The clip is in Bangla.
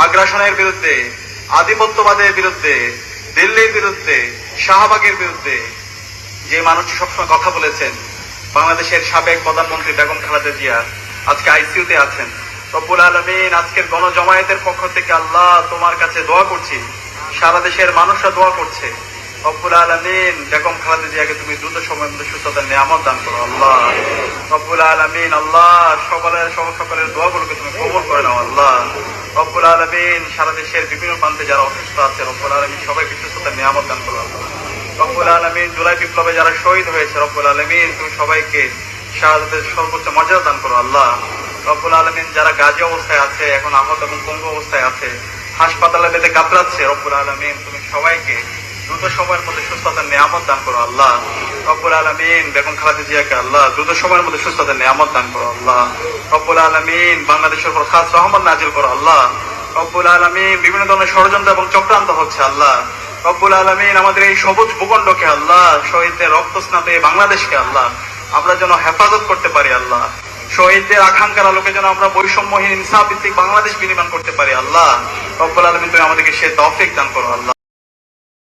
আগ্রাসনের বিরুদ্ধে, আধিপত্যবাদের বিরুদ্ধে, দিল্লির বিরুদ্ধে, শাহবাগের বিরুদ্ধে যে মানুষটি সবসময় কথা বলেছেন, বাংলাদেশের সাবেক প্রধানমন্ত্রী বেগম খালেদা জিয়া আজকে আইসিইউতে আছেন। রব্বুল আলামিন, আজকের গণজমায়েতের পক্ষ থেকে আল্লাহ তোমার কাছে দোয়া করছি, সারা দেশের মানুষরা দোয়া করছে, রব্বুল আলামিন বেগম খালেদা জিয়াকে তুমি দ্রুত সময়ের মধ্যে সুস্থতার নিয়ামত দান করো আল্লাহ। রব্বুল আলামিন, আল্লাহ সকলের দোয়াগুলোকে তুমি কবুল করে নাও আল্লাহ। রব্বুল আলামিন, সারা দেশের বিভিন্ন প্রান্তে যারা অসুস্থ আছে, রব্বুল আলামিন সবাইকে সুস্থতার নিয়ামত দান করো আল্লাহ। রব্বুল আলামিন, জুলাই বিপ্লবে যারা শহীদ হয়েছে, রব্বুল আলামিন তুমি সবাইকে শাহাদাতের সর্বোচ্চ মর্যাদা দান করো আল্লাহ। রব্বুল আলামিন, যারা গাজী অবস্থায় আছে, এখন আহত এবং পঙ্গু অবস্থায় আছে, হাসপাতালে বেঁধে কাতরাচ্ছে, রব্বুল আলামিন তুমি সবাইকে দ্রুত সময়ের মধ্যে সুস্থতার নিয়ামত দান করো আল্লাহ। রব্বুল আলামিন, বেগম খালেদা জিয়াকে আল্লাহ দ্রুত সময়ের মধ্যে সুস্থতার নিয়ামত দান করো আল্লাহ। রব্বুল আলামিন, বাংলাদেশের উপর খাস রহমত নাজিল করো আল্লাহ। রব্বুল আলামিন, বিভিন্ন ধরনের ষড়যন্ত্র এবং চক্রান্ত হচ্ছে আল্লাহ। রব্বুল আলামিন, আমাদের এই সবুজ ভূখণ্ডকে আল্লাহ, শহীদদের রক্তস্নাত এই বাংলাদেশকে আল্লাহ আমরা যেন হেফাজত করতে পারি আল্লাহ। শহীদদের আকাঙ্ক্ষার আলোকে যেন আমরা বৈষম্যহীন ইনসাফ ভিত্তিক বাংলাদেশ বিনির্মাণ করতে পারি আল্লাহ। রব্বুল আলামিন, তুমি আমাদেরকে সে তৌফিক দান করো আল্লাহ।